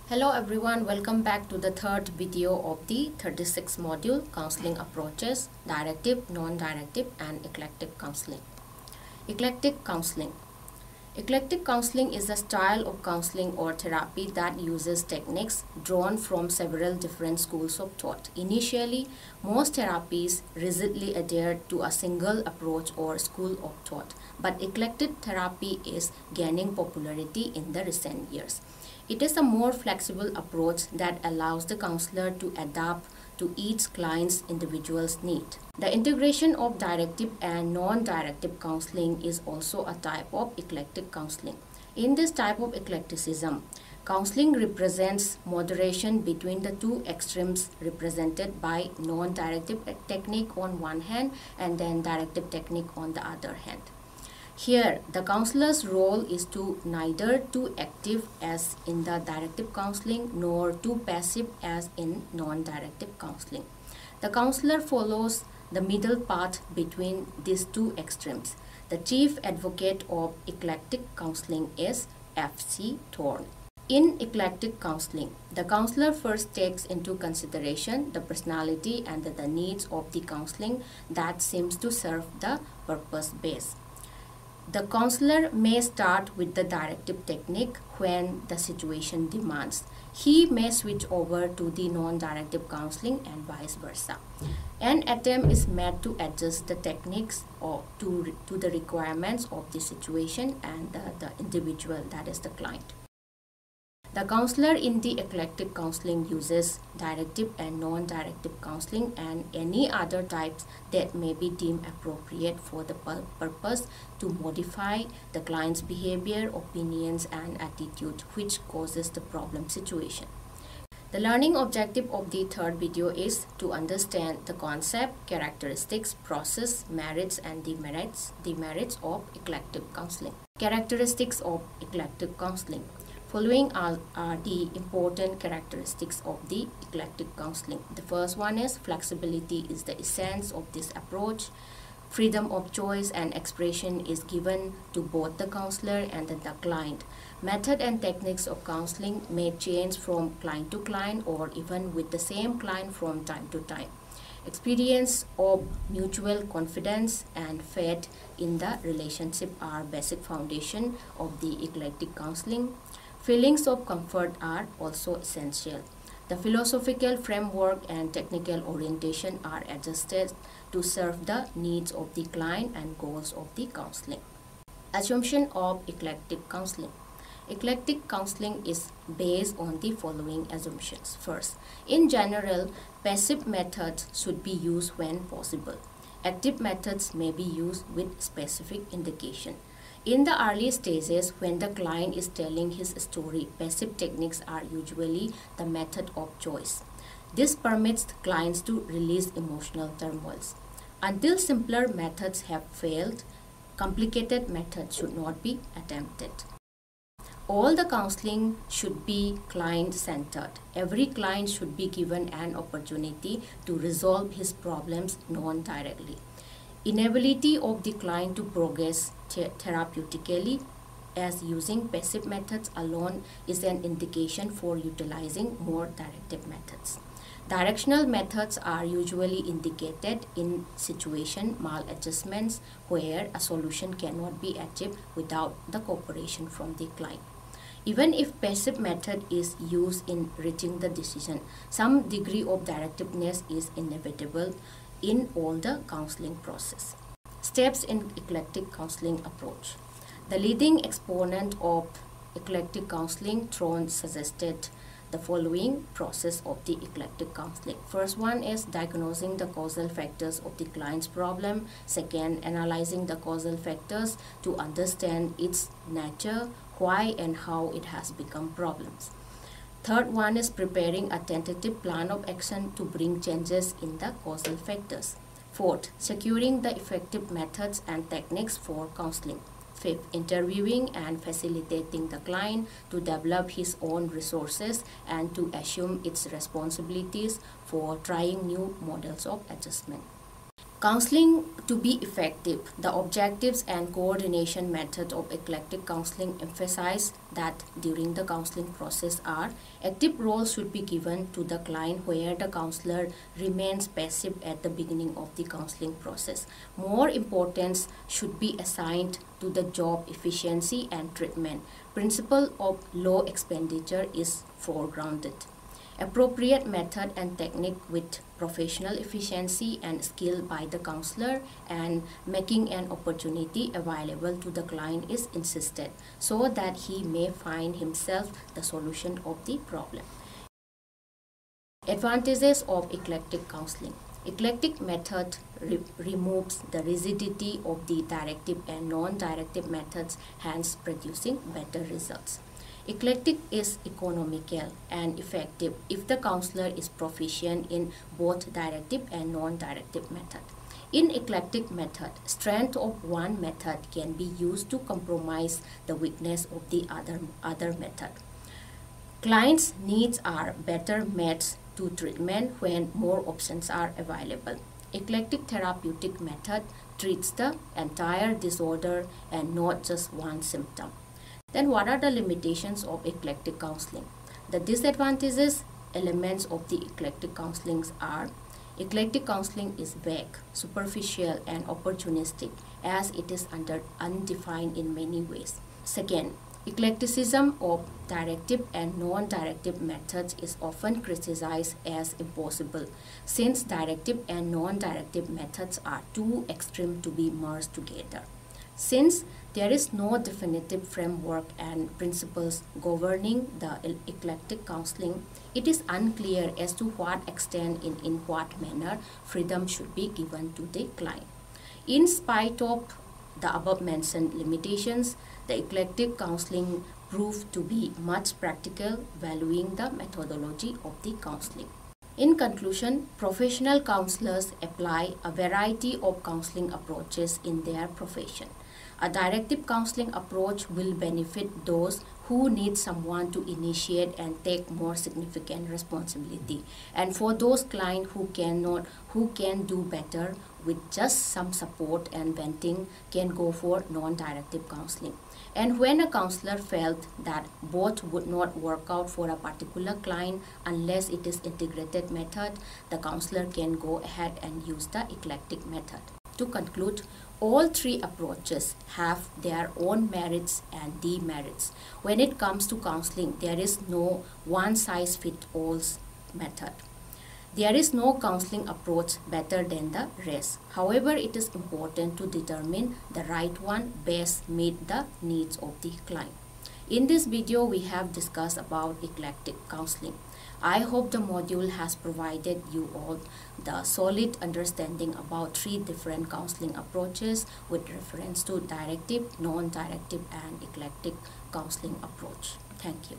Hello everyone, welcome back to the third video of the 36th module, Counseling Approaches, Directive, Non-Directive and Eclectic Counseling. Eclectic Counseling. Eclectic counseling is a style of counseling or therapy that uses techniques drawn from several different schools of thought. Initially, most therapies rigidly adhered to a single approach or school of thought, but eclectic therapy is gaining popularity in the recent years. It is a more flexible approach that allows the counselor to adapt to each client's individual's need. The integration of directive and non-directive counseling is also a type of eclectic counseling. In this type of eclecticism, counseling represents moderation between the two extremes represented by non-directive technique on one hand and then directive technique on the other hand. Here, the counselor's role is to neither too active as in the directive counseling nor too passive as in non-directive counseling. The counselor follows the middle path between these two extremes. The chief advocate of eclectic counseling is F.C. Thorne. In eclectic counseling, the counselor first takes into consideration the personality and the needs of the counseling that seems to serve the purpose base. The counselor may start with the directive technique when the situation demands. He may switch over to the non-directive counseling and vice versa. An attempt is made to adjust the techniques to the requirements of the situation and the individual, that is the client. The counselor in the eclectic counseling uses directive and non-directive counseling and any other types that may be deemed appropriate for the purpose to modify the client's behavior, opinions, and attitude, which causes the problem situation. The learning objective of the third video is to understand the concept, characteristics, process, merits, and demerits of eclectic counseling. Characteristics of eclectic counseling. Following are the important characteristics of the eclectic counseling. The first one is flexibility is the essence of this approach. Freedom of choice and expression is given to both the counselor and the client. Method and techniques of counseling may change from client to client or even with the same client from time to time. Experience of mutual confidence and faith in the relationship are basic foundation of the eclectic counseling. Feelings of comfort are also essential. The philosophical framework and technical orientation are adjusted to serve the needs of the client and goals of the counseling. Assumption of eclectic counseling. Eclectic counseling is based on the following assumptions. First, in general, passive methods should be used when possible. Active methods may be used with specific indication. In the early stages, when the client is telling his story, passive techniques are usually the method of choice. This permits clients to release emotional turmoils. Until simpler methods have failed, complicated methods should not be attempted. All the counseling should be client-centered. Every client should be given an opportunity to resolve his problems non-directly. Inability of the client to progress therapeutically as using passive methods alone is an indication for utilizing more directive methods. Directional methods are usually indicated in situation maladjustments where a solution cannot be achieved without the cooperation from the client. Even if passive method is used in reaching the decision, some degree of directiveness is inevitable in all the counseling process. Steps in eclectic counseling approach. The leading exponent of eclectic counseling, Thorne, suggested the following process of the eclectic counseling. First one is diagnosing the causal factors of the client's problem. Second, analyzing the causal factors to understand its nature, why and how it has become problems. Third one is preparing a tentative plan of action to bring changes in the causal factors. Fourth, securing the effective methods and techniques for counseling. Fifth, interviewing and facilitating the client to develop his own resources and to assume its responsibilities for trying new models of adjustment. Counseling to be effective, the objectives and coordination methods of eclectic counseling emphasize that during the counseling process are active roles should be given to the client where the counselor remains passive at the beginning of the counseling process. More importance should be assigned to the job efficiency and treatment. Principle of low expenditure is foregrounded. Appropriate method and technique with professional efficiency and skill by the counselor and making an opportunity available to the client is insisted so that he may find himself the solution of the problem. Advantages of eclectic counseling. Eclectic method removes the rigidity of the directive and non-directive methods, hence producing better results. Eclectic is economical and effective if the counselor is proficient in both directive and non-directive method. In eclectic method, strength of one method can be used to compromise the weakness of the other method. Clients' needs are better met to treatment when more options are available. Eclectic therapeutic method treats the entire disorder and not just one symptom. Then what are the limitations of eclectic counseling? The disadvantages elements of the eclectic counseling are: eclectic counseling is vague, superficial and opportunistic as it is undefined in many ways. Second, eclecticism of directive and non-directive methods is often criticized as impossible since directive and non-directive methods are too extreme to be merged together. Since there is no definitive framework and principles governing the eclectic counseling, it is unclear as to what extent and in what manner freedom should be given to the client. In spite of the above-mentioned limitations, the eclectic counseling proved to be much practical, valuing the methodology of the counseling. In conclusion, professional counselors apply a variety of counseling approaches in their profession. A directive counseling approach will benefit those who need someone to initiate and take more significant responsibility. And for those clients who can do better with just some support and venting, can go for non-directive counseling. And when a counselor felt that both would not work out for a particular client unless it is integrated method, the counselor can go ahead and use the eclectic method. To conclude, all three approaches have their own merits and demerits. When it comes to counseling, there is no one-size-fits-all method. There is no counseling approach better than the rest. However, it is important to determine the right one best meet the needs of the client. In this video, we have discussed about eclectic counseling. I hope the module has provided you all the solid understanding about three different counseling approaches with reference to directive, non-directive and eclectic counseling approach. Thank you.